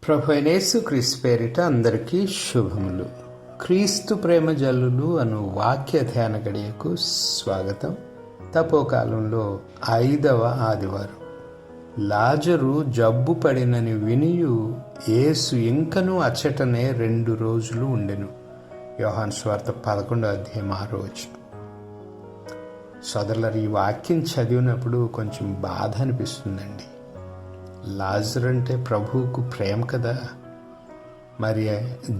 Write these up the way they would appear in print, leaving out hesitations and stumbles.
ప్రభు అయిన యేసుక్రీస్తు పేరిట అందరికీ శుభములు. క్రీస్తు ప్రేమ జల్లులు అను వాక్య ధ్యాన గడియకు స్వాగతం. తపోకాలంలో 5వ ఆదివారం. లాజరు జబ్బు పడినని వినియు యేసు ఇంకనూ అచ్చటనే 2 రోజులు ఉండెను. యోహాను సువార్త 11వ అధ్యాయం 6వ వచనం. సోదరులారు, ఈ వాక్యం చదివినప్పుడు కొంచెం బాధ అనిపిస్తుందండి. లాజరు అంటే ప్రభువుకు ప్రేమ కదా. మరి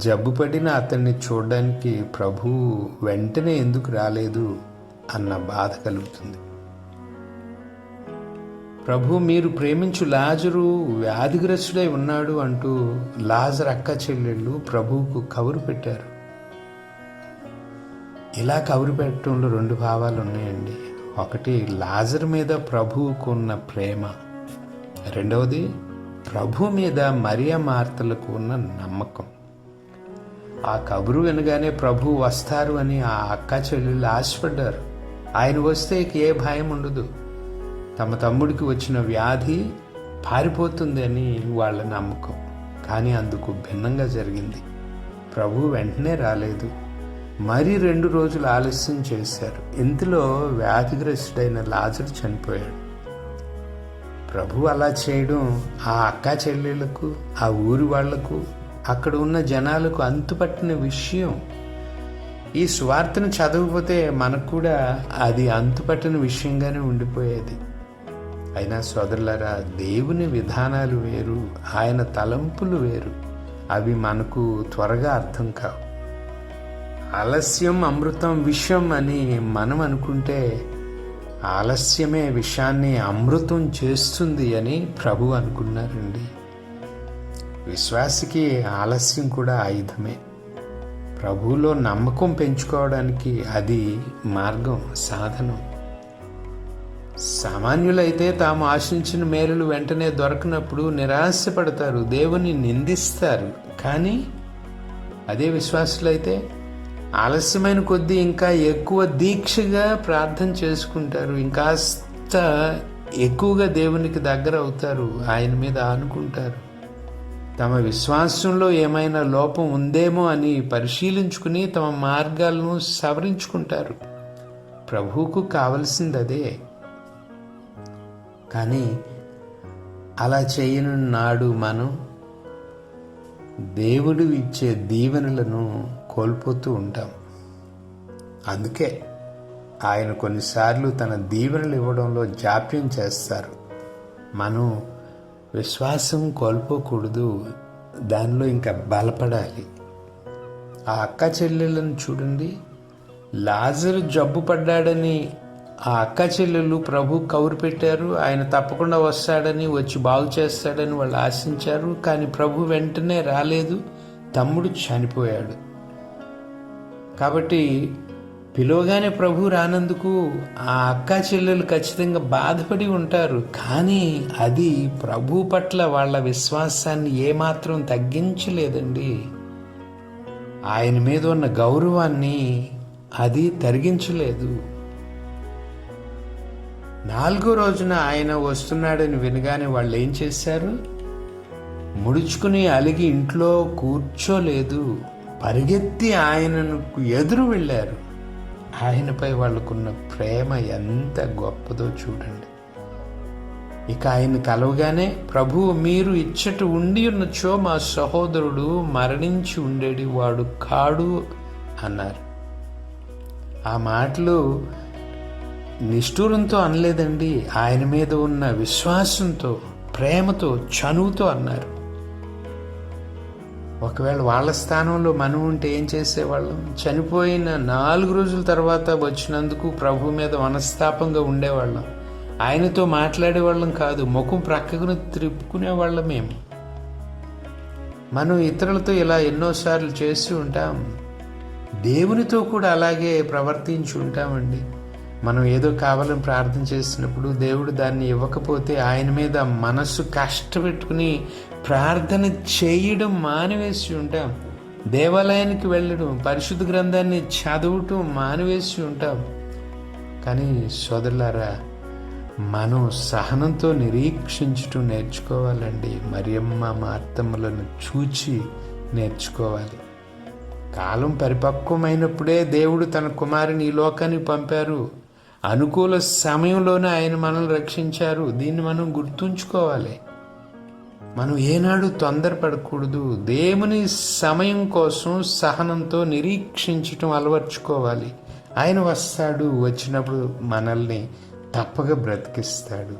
జబ్బు పడిన అతన్ని చూడడానికి ప్రభువు వెంటనే ఎందుకు రాలేదు అన్న బాధ కలుగుతుంది. ప్రభు, మీరు ప్రేమించు లాజరు వ్యాధిగ్రస్తుడై ఉన్నాడు అంటూ లాజరు అక్క చెల్లెళ్ళు ప్రభువుకు కబురు పెట్టారు. ఇలా కబురు పెట్టడంలో 2 భావాలు ఉన్నాయండి. ఒకటి, లాజరు మీద ప్రభువుకు ఉన్న ప్రేమ. రెండవది, ప్రభు మీద మరియ మార్తలకు ఉన్న నమ్మకం. ఆ కబురు వినగానే ప్రభు వస్తారు అని ఆ అక్క చెల్లెళ్ళు ఆశపడ్డారు. ఆయన వస్తే ఏ భయం ఉండదు, తమ తమ్ముడికి వచ్చిన వ్యాధి పారిపోతుంది అని వాళ్ళ నమ్మకం. కానీ అందుకు భిన్నంగా జరిగింది. ప్రభు వెంటనే రాలేదు, మరి 2 రోజులు ఆలస్యం చేశారు. ఇంతలో వ్యాధిగ్రస్తుడైన లాజరు చనిపోయాడు. ప్రభు అలా చేయడం ఆ అక్క చెల్లెళ్లకు, ఆ ఊరి వాళ్లకు, అక్కడ ఉన్న జనాలకు అంతుపట్టిన విషయం. ఈ సువార్తను చదవకపోతే మనకు కూడా అది అంతుపట్టిన విషయంగానే ఉండిపోయేది. అయినా సోదరులారా, దేవుని విధానాలు వేరు, ఆయన తలంపులు వేరు. అవి మనకు త్వరగా అర్థం కావు. ఆలస్యం అమృతం విషం అని మనం అనుకుంటే ఆలస్యమే విషయాన్ని అమృతం చేస్తుంది అని ప్రభు అనుకున్నారండి. విశ్వాసికి ఆలస్యం కూడా ఆయుధమే. ప్రభువులో నమ్మకం పెంచుకోవడానికి అది మార్గం, సాధనం. సామాన్యులైతే తాము ఆశించిన మేలులు వెంటనే దొరకనప్పుడు నిరాశపడతారు, దేవుని నిందిస్తారు. కానీ అదే విశ్వాసులైతే ఆలస్యమైన కొద్దీ ఇంకా ఎక్కువ దీక్షగా ప్రార్థన చేసుకుంటారు, ఇంకాస్త ఎక్కువగా దేవునికి దగ్గర అవుతారు, ఆయన మీద ఆనుకుంటారు. తమ విశ్వాసంలో ఏమైనా లోపం ఉందేమో అని పరిశీలించుకుని తమ మార్గాలను సవరించుకుంటారు. ప్రభువుకు కావలసింది అదే. కానీ అలా చేయని నాడు మనం దేవుడు ఇచ్చే దీవెనలను కోల్పోతూ ఉంటాం. అందుకే ఆయన కొన్నిసార్లు తన దీవెనలు ఇవ్వడంలో జాప్యం చేస్తారు. మనం విశ్వాసం కోల్పోకూడదు, దానిలో ఇంకా బలపడాలి. ఆ అక్క చెల్లెళ్ళను చూడండి. లాజరు జబ్బు పడ్డాడని ఆ అక్క చెల్లెళ్ళు ప్రభు కౌరు పెట్టారు. ఆయన తప్పకుండా వస్తాడని, వచ్చి బాగు చేస్తాడని వాళ్ళు ఆశించారు. కానీ ప్రభు వెంటనే రాలేదు, తమ్ముడు చనిపోయాడు. కాబట్టి పిలువగానే ప్రభు రానందుకు ఆ అక్క చెల్లెలు ఖచ్చితంగా బాధపడి ఉంటారు. కానీ అది ప్రభు పట్ల వాళ్ళ విశ్వాసాన్ని ఏమాత్రం తగ్గించలేదండి. ఆయన మీద ఉన్న గౌరవాన్ని అది తరిగించలేదు. 4వ రోజున ఆయన వస్తున్నాడని వినగానే వాళ్ళు ఏం చేశారు? ముడుచుకుని అలిగి ఇంట్లో కూర్చోలేదు, పరిగెత్తి ఆయనను ఎదురు వెళ్ళారు. ఆయనపై వాళ్ళకున్న ప్రేమ ఎంత గొప్పదో చూడండి. ఇక ఆయన కలవగానే, ప్రభు, మీరు ఇచ్చట ఉండి ఉన్నచో మా సహోదరుడు మరణించి ఉండేది వాడు కాడు అన్నారు. ఆ మాటలు నిష్ఠూరంతో అనలేదండి, ఆయన మీద ఉన్న విశ్వాసంతో, ప్రేమతో, చనువుతో అన్నారు. ఒకవేళ వాళ్ళ స్థానంలో మనం ఉంటే ఏం చేసేవాళ్ళం? చనిపోయిన 4 రోజుల తర్వాత వచ్చినందుకు ప్రభు మీద మనస్తాపంగా ఉండేవాళ్ళం. ఆయనతో మాట్లాడేవాళ్ళం కాదు, ముఖం ప్రక్కకు త్రిప్పుకునేవాళ్ళం. మనం ఇతరులతో ఇలా ఎన్నోసార్లు చేస్తూ ఉంటాం. దేవునితో కూడా అలాగే ప్రవర్తించి ఉంటామండి. మనం ఏదో కావాలని ప్రార్థన చేసినప్పుడు దేవుడు దాన్ని ఇవ్వకపోతే ఆయన మీద మనస్సు కష్టపెట్టుకుని ప్రార్థన చేయడం మానివేసి ఉంటాం. దేవాలయానికి వెళ్ళడం, పరిశుద్ధ గ్రంథాన్ని చదవటం మానివేసి ఉంటాం. కానీ సోదరులారా, మనం సహనంతో నిరీక్షించటం నేర్చుకోవాలండి. మరియమ్మ మార్తమ్మలను చూచి నేర్చుకోవాలి. కాలం పరిపక్వమైనప్పుడే దేవుడు తన కుమారుని ఈ లోకానికి పంపారు. అనుకూల సమయంలోనే ఆయన మనల్ని రక్షించారు. దీన్ని మనం గుర్తుంచుకోవాలి. మనం ఏనాడు తొందరపడకూడదు. దేవుని సమయం కోసం సహనంతో నిరీక్షించటం అలవర్చుకోవాలి. ఆయన వస్తాడు, వచ్చినప్పుడు మనల్ని తప్పక బ్రతికిస్తాడు.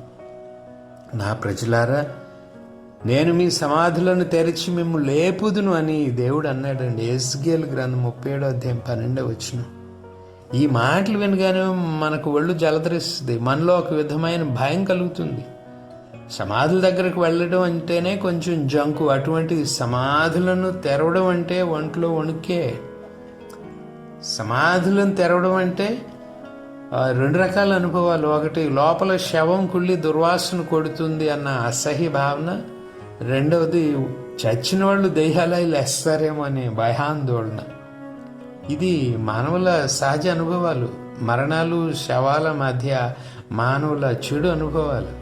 నా ప్రజలారా, నేను మీ సమాధులను తెరిచి మిమ్ము లేపుదును అని దేవుడు అన్నాడండి. ఎస్కేలు గ్రంథం 37వ అధ్యాయం 12వ వచనం. ఈ మాటలు వినగానే మనకు ఒళ్ళు జలధరిస్తుంది. మనలో ఒక విధమైన భయం కలుగుతుంది. సమాధుల దగ్గరకు వెళ్ళడం అంటేనే కొంచెం జంకు. అటువంటి సమాధులను తెరవడం అంటే ఒంట్లో వణుకే. సమాధులను తెరవడం అంటే రెండు రకాల అనుభవాలు. ఒకటి, లోపల శవం కుళ్ళి దుర్వాసన కొడుతుంది అన్న అసహ్య భావన. రెండవది, చచ్చిన వాళ్ళు దెయ్యాలైలు వేస్తారేమో అనే భయాందోళన. ఇది మానవుల సహజ అనుభవాలు. మరణాలు, శవాల మధ్య మానవుల చెడు అనుభవాలు.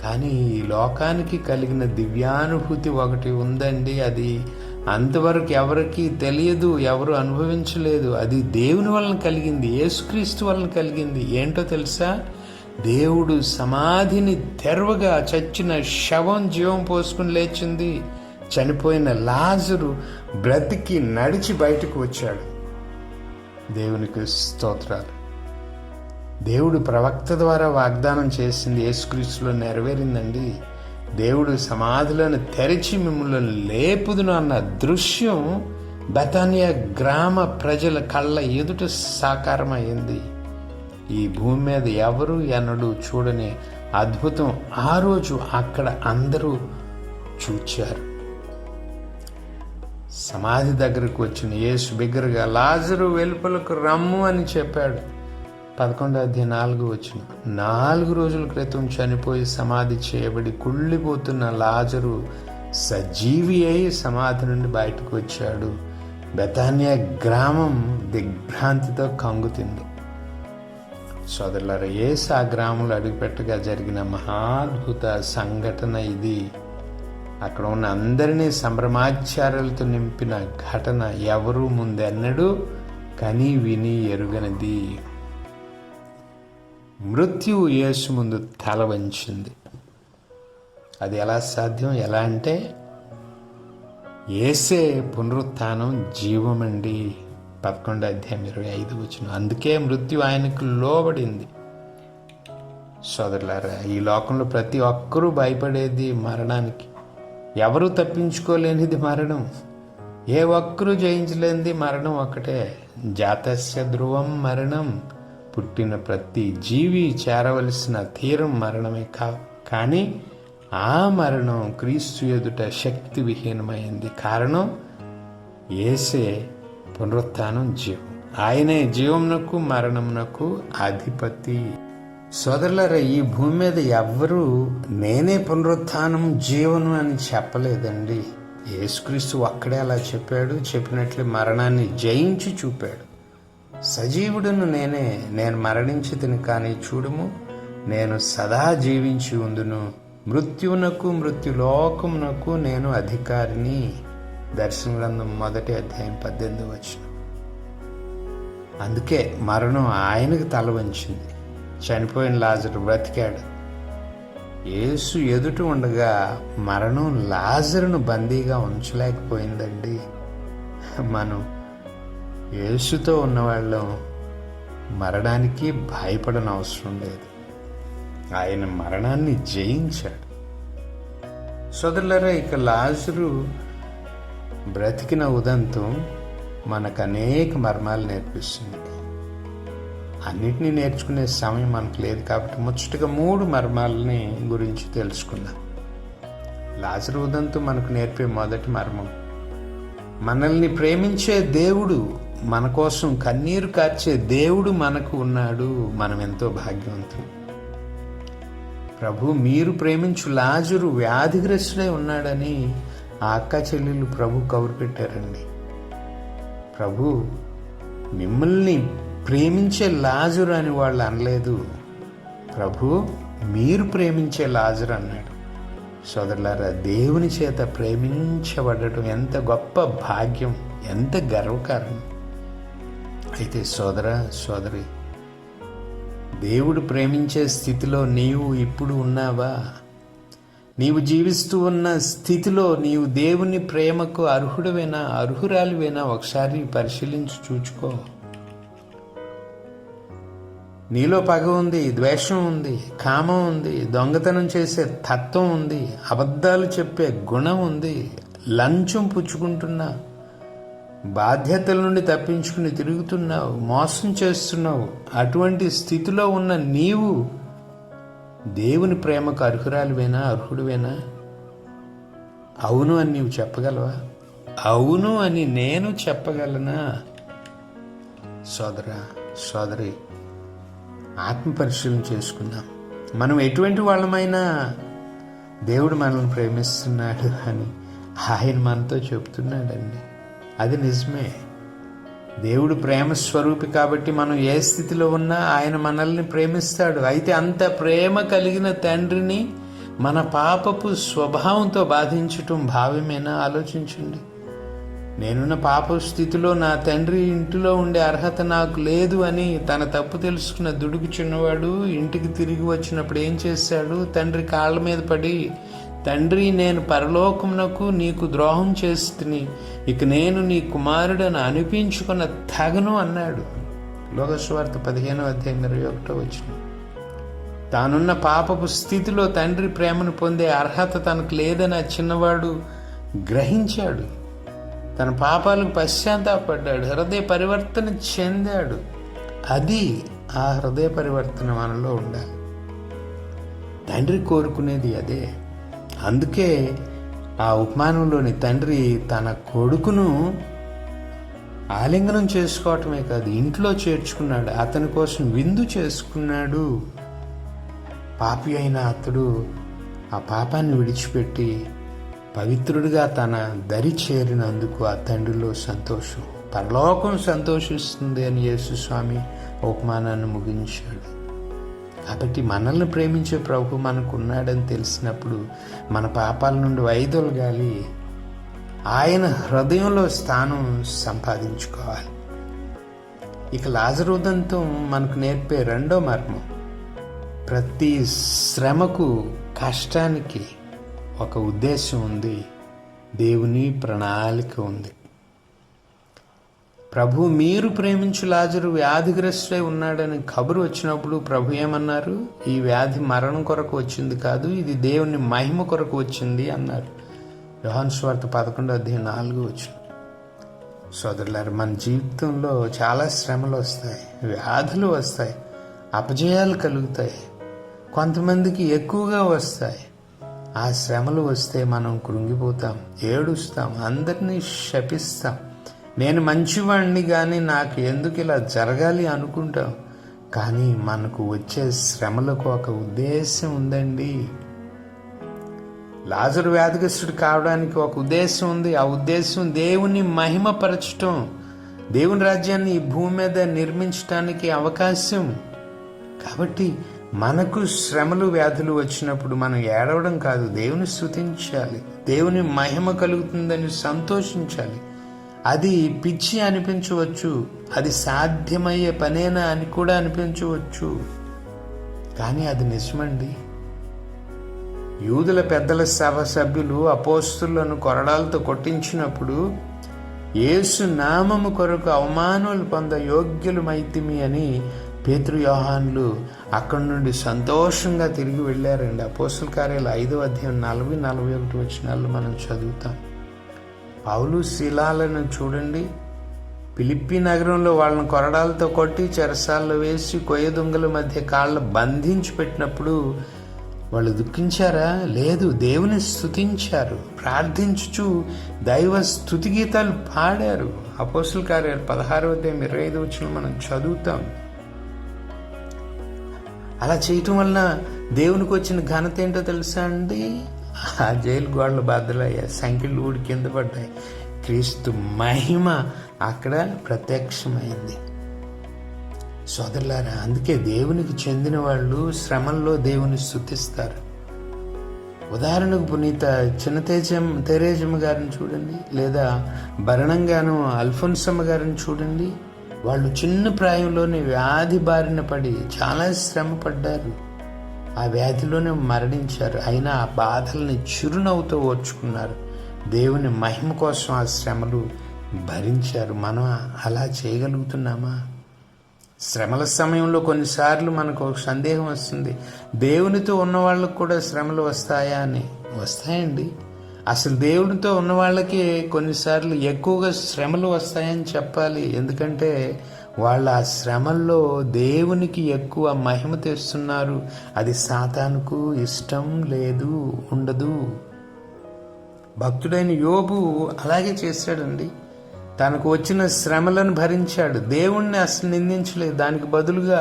కానీ ఈ లోకానికి కలిగిన దివ్యానుభూతి ఒకటి ఉందండి. అది అంతవరకు ఎవరికి తెలియదు, ఎవరు అనుభవించలేదు. అది దేవుని వలన కలిగింది, యేసుక్రీస్తు వలన కలిగింది. ఏంటో తెలుసా? దేవుడు సమాధిని తెరవగా చచ్చిన శవం జీవం పోసుకుని లేచింది. చనిపోయిన లాజరు బ్రతికి నడిచి బయటకు వచ్చాడు. దేవునికి స్తోత్రాలు. దేవుడు ప్రవక్త ద్వారా వాగ్దానం చేసింది యేసుక్రీస్తులో నెరవేరిందండి. దేవుడు సమాధులను తెరిచి మిమ్మల్ని లేపుదును అన్న దృశ్యం బెతానియా గ్రామ ప్రజల కళ్ళ ఎదుట సాకారమైంది. ఈ భూమి మీద ఎవరు ఎన్నడూ చూడని అద్భుతం ఆ రోజు అక్కడ అందరూ చూచారు. సమాధి దగ్గరకు వచ్చిన యేసు బిగ్గరగా, లాజరు వెలుపలకు రమ్ము అని చెప్పాడు. 11వ అధ్యాయం 4వ వచనం. 4 రోజుల క్రితం చనిపోయి సమాధి చేయబడి కుళ్ళిపోతున్న లాజరు సజీవి అయి సమాధి నుండి బయటకు వచ్చాడు. బెతానియా గ్రామం దిగ్భ్రాంతితో కంగుతింది. సోదరులారా, యేసు ఆ గ్రామంలో అడుగుపెట్టగా జరిగిన మహాద్భుత సంఘటన ఇది. అక్కడ ఉన్న అందరినీ సంభ్రమాచారాలతో నింపిన ఘటన ఎవరూ ముందెన్నడూ కని విని ఎరుగనిది. మృత్యువు యేసు ముందు తల వంచింది. అది ఎలా సాధ్యం? ఎలా అంటే, యేసే పునరుత్థానం, జీవమండి. 11వ అధ్యాయం 25వ వచనం. అందుకే మృత్యు ఆయనకు లోబడింది. సోదరులారా, ఈ లోకంలో ప్రతి ఒక్కరూ భయపడేది మరణానికి. ఎవరూ తప్పించుకోలేనిది మరణం. ఏ ఒక్కరూ జయించలేనిది మరణం ఒక్కటే. జాతస్య ధ్రువం మరణం. పుట్టిన ప్రతి జీవి చేరవలసిన తీరం మరణమే. కానీ ఆ మరణం క్రీస్తు ఎదుట శక్తి విహీనమైంది. కారణం యేసే పునరుత్థానం, జీవం. ఆయనే జీవమునకు మరణమునకు అధిపతి. సోదరులారా, ఈ భూమి మీద ఎవ్వరూ నేనే పునరుత్థానం, జీవనం అని చెప్పలేదండి. యేసుక్రీస్తు ఒక్కడే అలా చెప్పాడు. చెప్పినట్లే మరణాన్ని జయించి చూపాడు. సజీవుడును నేనే, నేను మరణించితిని కానీ చూడుము, నేను సదా జీవించి ఉందును, మృత్యువునకు మృత్యులోకమునకు నేను అధికారిని. దర్శన గ్రంథం 1వ అధ్యాయం 18వ వచనం. అందుకే మరణం ఆయనకు తల వంచింది. చనిపోయిన లాజరు బ్రతికాడు. యేసు ఎదుట ఉండగా మరణం లాజరును బందీగా ఉంచలేకపోయిందండి. మనం యేసుతో ఉన్నవాళ్ళం మరణానికి భయపడని అవసరం లేదు. ఆయన మరణాన్ని జయించాడు. సోదరులారా, ఇక లాజరు బ్రతికిన ఉదంతం మనకు అనేక మర్మాలు నేర్పిస్తుంది. అన్నిటినీ నేర్చుకునే సమయం మనకు లేదు కాబట్టి ముచ్చటగా 3 మర్మాలని గురించి తెలుసుకుందాం. లాజరు ఉదంతం మనకు నేర్పే మొదటి మర్మం, మనల్ని ప్రేమించే దేవుడు, మన కోసం కన్నీరు కార్చే దేవుడు మనకు ఉన్నాడు. మనం ఎంతో భాగ్యవంతులు. ప్రభు, మీరు ప్రేమించు లాజరు వ్యాధిగ్రస్తుడై ఉన్నాడని ఆ అక్క చెల్లెలు ప్రభు కబురు పెట్టారండి. ప్రభు మిమ్మల్ని ప్రేమించే లాజరు అని వాళ్ళు అనలేదు. ప్రభు మీరు ప్రేమించే లాజరు అన్నాడు. సోదరులారా, దేవుని చేత ప్రేమించబడటం ఎంత గొప్ప భాగ్యం, ఎంత గర్వకారణం. అయితే సోదరి, దేవుడు ప్రేమించే స్థితిలో నీవు ఇప్పుడు ఉన్నావా? నీవు జీవిస్తూ ఉన్న స్థితిలో నీవు దేవుని ప్రేమకు అర్హురాలివేనా? ఒకసారి పరిశీలించి చూచుకో. నీలో పగ ఉంది, ద్వేషం ఉంది, కామం ఉంది, దొంగతనం చేసే తత్వం ఉంది, అబద్ధాలు చెప్పే గుణం ఉంది, లంచం పుచ్చుకుంటున్నా, బాధ్యతల నుండి తప్పించుకుని తిరుగుతున్నావు, మోసం చేస్తున్నావు. అటువంటి స్థితిలో ఉన్న నీవు దేవుని ప్రేమకు అర్హుడువేనా? అవును అని నీవు చెప్పగలవా? అవును అని నేను చెప్పగలనా? సోదరి, ఆత్మ పరిశీలన చేసుకుందాం. మనం ఎటువంటి వాళ్ళమైనా దేవుడు మనల్ని ప్రేమిస్తున్నాడు అని ఆయన మనతో చెబుతున్నాడండి. అది నిజమే. దేవుడు ప్రేమ స్వరూపి కాబట్టి మనం ఏ స్థితిలో ఉన్నా ఆయన మనల్ని ప్రేమిస్తాడు. అయితే అంత ప్రేమ కలిగిన తండ్రిని మన పాపపు స్వభావంతో బాధించటం భావ్యమేనా? ఆలోచించండి. నేనున్న పాప స్థితిలో నా తండ్రి ఇంటిలో ఉండే అర్హత నాకు లేదు అని తన తప్పు తెలుసుకున్న దుడుకు చిన్నవాడు ఇంటికి తిరిగి వచ్చినప్పుడు ఏం చేశాడు? తండ్రి కాళ్ళ మీద పడి, తండ్రి, నేను పరలోకమునకు నీకు ద్రోహం చేస్తుని, ఇక నేను నీ కుమారుడని అనిపించుకున్న తగను అన్నాడు. లోకసువార్త 15:21. తానున్న పాపపు స్థితిలో తండ్రి ప్రేమను పొందే అర్హత తనకు లేదని ఆ చిన్నవాడు గ్రహించాడు. తన పాపాలకు పశ్చాత్తాపడ్డాడు, హృదయ పరివర్తన చెందాడు. అది ఆ హృదయ పరివర్తన మనలో ఉండాలి. తండ్రి కోరుకునేది అదే. అందుకే ఆ ఉపమానంలోని తండ్రి తన కొడుకును ఆలింగనం చేసుకోవటమే కాదు, ఇంట్లో చేర్చుకున్నాడు. అతని కోసం విందు చేసుకున్నాడు. పాపి అయిన అతడు ఆ పాపాన్ని విడిచిపెట్టి పవిత్రుడిగా తన దరి చేరినందుకు ఆ తండ్రిలో సంతోషం, పరలోకం సంతోషిస్తుంది అని యేసుస్వామి ఉపమానాన్ని ముగించాడు. కాబట్టి మనల్ని ప్రేమించే ప్రభు మనకున్నాడని తెలిసినప్పుడు మన పాపాల నుండి వైదొలగాలి, ఆయన హృదయంలో స్థానం సంపాదించుకోవాలి. ఇక లాజరు ఉదంతం మనకు నేర్పే రెండో మర్మం, ప్రతి శ్రమకు, కష్టానికి ఒక ఉద్దేశం ఉంది, దేవుని ప్రణాళిక ఉంది. ప్రభు మీరు ప్రేమించు లాజరు వ్యాధిగ్రస్తుడై ఉన్నాడని కబురు వచ్చినప్పుడు ప్రభు ఏమన్నారు? ఈ వ్యాధి మరణం కొరకు వచ్చింది కాదు, ఇది దేవుని మహిమ కొరకు వచ్చింది అన్నారు. యోహాను సువార్త 11:4. సోదరులారు, మన జీవితంలో చాలా శ్రమలు వస్తాయి, వ్యాధులు వస్తాయి, అపజయాలు కలుగుతాయి, కొంతమందికి ఎక్కువగా వస్తాయి. ఆ శ్రమలు వస్తే మనం కృంగిపోతాం, ఏడుస్తాం, అందరినీ శపిస్తాం. నేను మంచివాణ్ణి కానీ నాకు ఎందుకు ఇలా జరగాలి అనుకుంటాం. కానీ మనకు వచ్చే శ్రమలకు ఒక ఉద్దేశం ఉందండి. లాజరు వ్యాధిగ్రస్తుడు కావడానికి ఒక ఉద్దేశం ఉంది. ఆ ఉద్దేశం దేవుని మహిమపరచటం, దేవుని రాజ్యాన్ని ఈ భూమి మీద నిర్మించడానికి అవకాశం. కాబట్టి మనకు శ్రమలు, వ్యాధులు వచ్చినప్పుడు మనం ఏడవడం కాదు, దేవుని స్తుతించాలి, దేవుని మహిమ కలుగుతుందని సంతోషించాలి. అది పిచ్చి అనిపించవచ్చు, అది సాధ్యమయ్యే పనేనా అని కూడా అనిపించవచ్చు, కానీ అది నిజమండి. యూదుల పెద్దల సభ సభ్యులు అపోస్తులను కొరడాలతో కొట్టించినప్పుడు యేసు నామము కొరకు అవమానాలు పొంద యోగ్యులమైతిమి అని పేతురు, యోహానులు అక్కడి నుండి సంతోషంగా తిరిగి వెళ్ళారండి. అపోస్తుల కార్యాలు 5:40-41 మనం చదువుతాం. పౌలు, శీలాలను చూడండి. ఫిలిప్పీ నగరంలో వాళ్ళని కొరడాలతో కొట్టి చెరసాల్లో వేసి కొయ్య దొంగల మధ్య కాళ్ళు బంధించి పెట్టినప్పుడు వాళ్ళు దుఃఖించారా? లేదు, దేవుని స్తుతించారు, ప్రార్థించుచు దైవ స్తుతి గీతాలు పాడారు. అపోస్తుల కార్యాలు 16:25 మనం చదువుతాం. అలా చేయటం వలన దేవునికి వచ్చిన ఘనత ఏంటో తెలుసా అండి? ఆ జైలు గోడలు బద్దలయ్యాయి, సంఖ్యలు ఊడి కింద పడ్డాయి, క్రీస్తు మహిమ అక్కడ ప్రత్యక్షమైంది. సోదరులారా, అందుకే దేవునికి చెందిన వాళ్ళు శ్రమల్లో దేవుని స్తుతిస్తారు. ఉదాహరణకు పునీత తెరేజమ్మ గారిని చూడండి, లేదా భరణంగాను అల్ఫోన్సమ్మ గారిని చూడండి. వాళ్ళు చిన్న ప్రాయంలోనే వ్యాధి బారిన పడి చాలా శ్రమ పడ్డారు. ఆ వ్యాధిలోనే మరణించారు. అయినా ఆ బాధల్ని చిరునవ్వుతో ఓర్చుకున్నారు. దేవుని మహిమ కోసం ఆ శ్రమలు భరించారు. మనం అలా చేయగలుగుతున్నామా? శ్రమల సమయంలో కొన్నిసార్లు మనకు ఒక సందేహం వస్తుంది, దేవునితో ఉన్న వాళ్ళకు కూడా శ్రమలు వస్తాయా అని. వస్తాయండి. అసలు దేవునితో ఉన్న వాళ్ళకి కొన్నిసార్లు ఎక్కువగా శ్రమలు వస్తాయని చెప్పాలి. ఎందుకంటే వాళ్ళు ఆ శ్రమల్లో దేవునికి ఎక్కువ మహిమ తెస్తున్నారు. అది సాతానుకు ఇష్టం లేదు, ఉండదు. భక్తుడైన యోబు అలాగే చేశాడండి. తనకు వచ్చిన శ్రమలను భరించాడు, దేవుణ్ణి అసలు నిందించలేదు. దానికి బదులుగా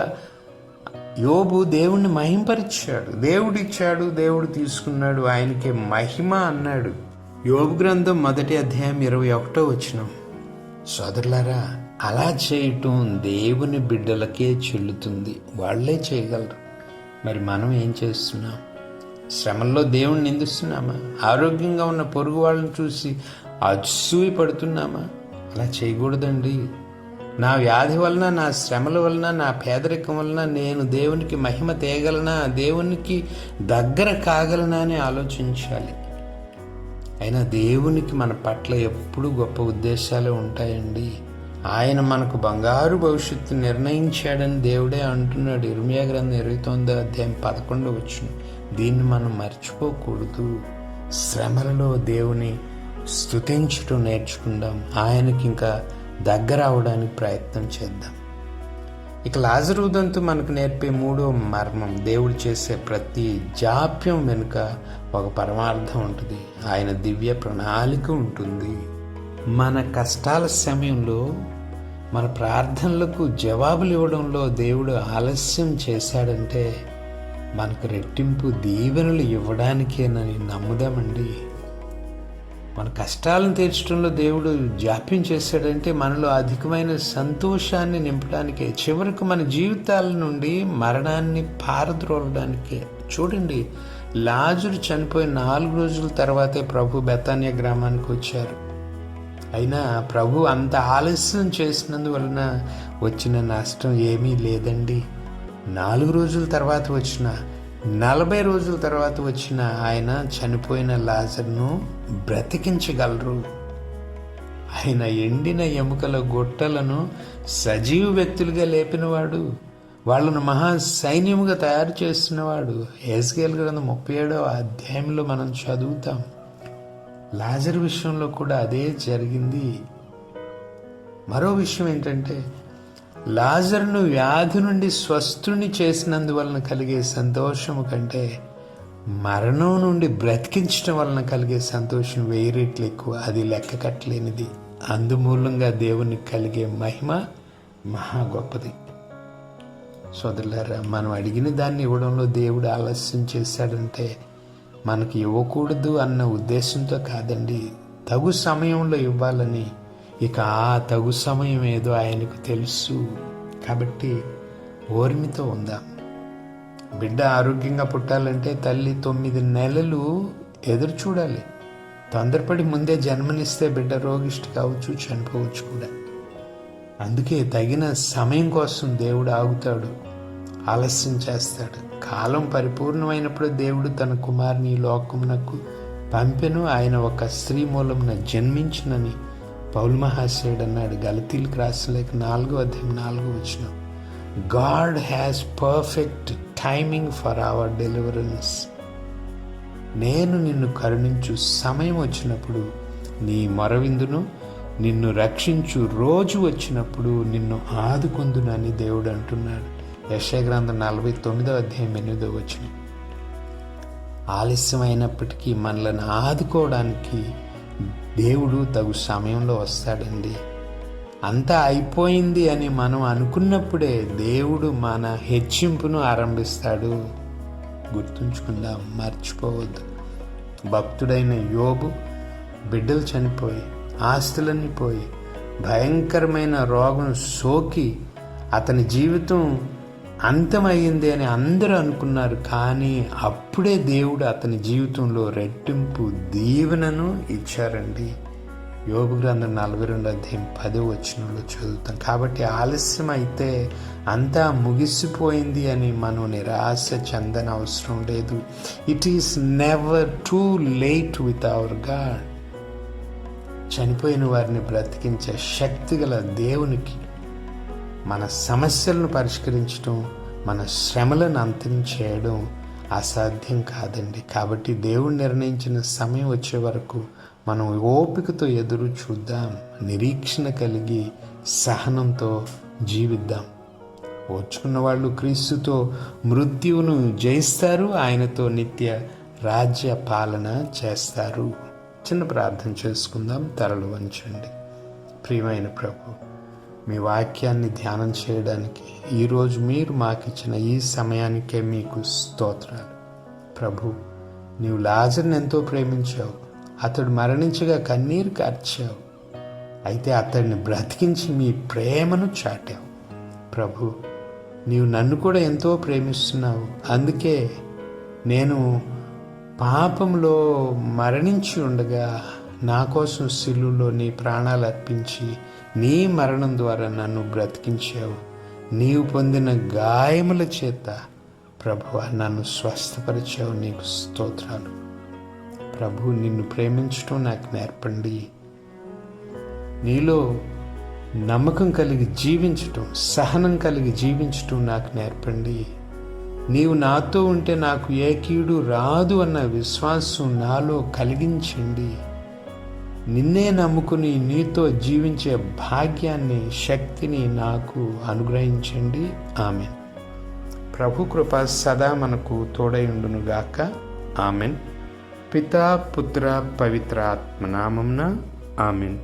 యోబు దేవుణ్ణి మహింపరిచాడు. దేవుడిచ్చాడు, దేవుడు తీసుకున్నాడు, ఆయనకే మహిమ అన్నాడు. యోబు గ్రంథం 1వ అధ్యాయం 21వ వచనం. సోదరులారా, అలా చేయటం దేవుని బిడ్డలకే చెల్లుతుంది. వాళ్లే చేయగలరు. మరి మనం ఏం చేస్తున్నాం? శ్రమల్లో దేవుణ్ణి నిందిస్తున్నామా? ఆరోగ్యంగా ఉన్న పొరుగు వాళ్ళని చూసి అసూయ పడుతున్నామా? అలా చేయకూడదండి. నా వ్యాధి వలన, నా శ్రమల వలన, నా పేదరికం వలన నేను దేవునికి మహిమ తేగలనా, దేవునికి దగ్గర కాగలనా అని ఆలోచించాలి. అయినా దేవునికి మన పట్ల ఎప్పుడూ గొప్ప ఉద్దేశాలే ఉంటాయండి. ఆయన మనకు బంగారు భవిష్యత్తు నిర్ణయించాడని దేవుడే అంటున్నాడు. ఇర్మియా గ్రంథం 29వ అధ్యాయం 11వ వచనం. దీన్ని మనం మర్చిపోకూడదు. శ్రమలలో దేవుని స్తుతించడం నేర్చుకుందాం. ఆయనకి ఇంకా దగ్గర అవడానికి ప్రయత్నం చేద్దాం. ఇక లాజరు దంతు మనకు నేర్పే 3వ మర్మం, దేవుడు చేసే ప్రతి జాప్యం వెనుక ఒక పరమార్థం ఉంటుంది. ఆయన దివ్య ప్రణాళిక ఉంటుంది. మన కష్టాల సమయంలో మన ప్రార్థనలకు జవాబులు ఇవ్వడంలో దేవుడు ఆలస్యం చేశాడంటే మనకు రెట్టింపు దీవెనలు ఇవ్వడానికేనని నమ్ముదామండి. మన కష్టాలను తీర్చడంలో దేవుడు జాప్యం చేశాడంటే మనలో అధికమైన సంతోషాన్ని నింపడానికే, చివరకు మన జీవితాల నుండి మరణాన్ని పారద్రోలడానికే. చూడండి, లాజరు చనిపోయిన 4 రోజుల తర్వాతే ప్రభు బెతానియా గ్రామానికి వచ్చారు. అయినా ప్రభు అంత ఆలస్యం చేసినందువలన వచ్చిన నష్టం ఏమీ లేదండి. 4 రోజుల తర్వాత వచ్చిన, 40 రోజుల తర్వాత వచ్చిన ఆయన చనిపోయిన లాజర్ను బ్రతికించగలరు. ఆయన ఎండిన ఎముకల గొట్టలను సజీవ వ్యక్తులుగా లేపినవాడు, వాళ్ళను మహా సైన్యముగా తయారు చేస్తున్నవాడు. యెహెజ్కేలు గ్రంథం 37వ అధ్యాయంలో మనం చదువుతాం. లాజరు విషయంలో కూడా అదే జరిగింది. మరో విషయం ఏంటంటే, లాజరును వ్యాధి నుండి స్వస్థుని చేసినందువలన కలిగే సంతోషము కంటే మరణం నుండి బ్రతికించడం వలన కలిగే సంతోషం 1000 రెట్లు ఎక్కువ. అది లెక్క కట్టలేనిది. అందుమూలంగా దేవునికి కలిగే మహిమ మహా గొప్పది. సోదరులారా, మనం అడిగిన దాన్ని ఇవ్వడంలో దేవుడు ఆలస్యం చేశాడంటే మనకి ఇవ్వకూడదు అన్న ఉద్దేశంతో కాదండి, తగు సమయంలో ఇవ్వాలని. ఇక ఆ తగు సమయం ఏదో ఆయనకు తెలుసు. కాబట్టి ఓర్మితో ఉందాం. బిడ్డ ఆరోగ్యంగా పుట్టాలంటే తల్లి 9 నెలలు ఎదురు చూడాలి. తొందరపడి ముందే జన్మనిస్తే బిడ్డ రోగిష్టి కావచ్చు, చనిపోవచ్చు కూడా. అందుకే తగిన సమయం కోసం దేవుడు ఆగుతాడు, ఆలస్యం చేస్తాడు. కాలం పరిపూర్ణమైనప్పుడు దేవుడు తన కుమారుని లోకమునకు పంపెను. ఆయన ఒక స్త్రీ మూలమున జన్మించునని పౌలు మహాశయుడు అన్నాడు. గలతీలకు రాసిన లేఖ 4వ అధ్యాయం 4వ వచనం. God has perfect timing for hour deliverance. నేను నిన్ను కరుణించు సమయం వచ్చినప్పుడు నీ మొరవిందును, నిన్ను రక్షించు రోజు వచ్చినప్పుడు నిన్ను ఆదుకొందునని దేవుడు అంటున్నాడు. యెషయా గ్రంథం 49వ అధ్యాయం 8వ వచనం. ఆలస్యం అయినప్పటికీ మనలను ఆదుకోవడానికి దేవుడు తగు సమయంలో వస్తాడండి. అంతా అయిపోయింది అని మనం అనుకున్నప్పుడే దేవుడు మన హెచ్చింపును ఆరంభిస్తాడు. గుర్తుంచుకుందాం, మర్చిపోవద్దు. భక్తుడైన యోబు బిడ్డలు చనిపోయి, ఆస్తులన్నీ పోయి, భయంకరమైన రోగం సోకి అతని జీవితం అంతమయ్యింది అని అందరూ అనుకున్నారు. కానీ అప్పుడే దేవుడు అతని జీవితంలో రెట్టింపు దీవెనను ఇచ్చారండి. యోబు గ్రంథం 42 అధ్యాయం 10వ వచనంలో చదువుతాం. కాబట్టి ఆలస్యం అయితే అంతా ముగిసిపోయింది అని మనం నిరాశ చెందని అవసరం లేదు. It is never too late with our God. చనిపోయిన వారిని బ్రతికించే శక్తి గల దేవునికి మన సమస్యలను పరిష్కరించడం, మన శ్రమలను అంతం చేయడం అసాధ్యం కాదండి. కాబట్టి దేవుడు నిర్ణయించిన సమయం వచ్చే వరకు మనం ఓపికతో ఎదురు చూద్దాం, నిరీక్షణ కలిగి సహనంతో జీవిద్దాం. ఓర్చుకున్న వాళ్ళు క్రీస్తుతో మృత్యువును జయిస్తారు, ఆయనతో నిత్య రాజ్య పాలన చేస్తారు. చిన్న ప్రార్థన చేసుకుందాం, తలలు వంచండి. ప్రియమైన ప్రభు, మీ వాక్యాన్ని ధ్యానం చేయడానికి ఈరోజు మీరు మాకిచ్చిన ఈ సమయానికే మీకు స్తోత్రాలు. ప్రభు, నీవు లాజర్ని ఎంతో ప్రేమించావు. అతడు మరణించగా కన్నీరు కార్చావు. అయితే అతడిని బ్రతికించి మీ ప్రేమను చాటావు. ప్రభు, నీవు నన్ను కూడా ఎంతో ప్రేమిస్తున్నావు. అందుకే నేను పాపంలో మరణించి ఉండగా నా కోసం సిలువలో నీ ప్రాణాలు అర్పించి నీ మరణం ద్వారా నన్ను బ్రతికించావు. నీవు పొందిన గాయముల చేత ప్రభువా నన్ను స్వస్థపరిచావు. నీకు స్తోత్రాలు. ప్రభు, నిన్ను ప్రేమించడం నాకు నేర్పండి. నీలో నమ్మకం కలిగి జీవించటం, సహనం కలిగి జీవించటం నాకు నేర్పండి. నీవు నాతో ఉంటే నాకు ఏ కీడు రాదు అన్న విశ్వాసం నాలో కలిగించండి. నిన్నే నమ్ముకుని నీతో జీవించే భాగ్యాన్ని, శక్తిని నాకు అనుగ్రహించండి. ఆమెన్. ప్రభు కృప సదా మనకు తోడై ఉండునుగాక. ఆమెన్. పితా, పుత్ర, పవిత్ర ఆత్మ నామమున ఆమెన్.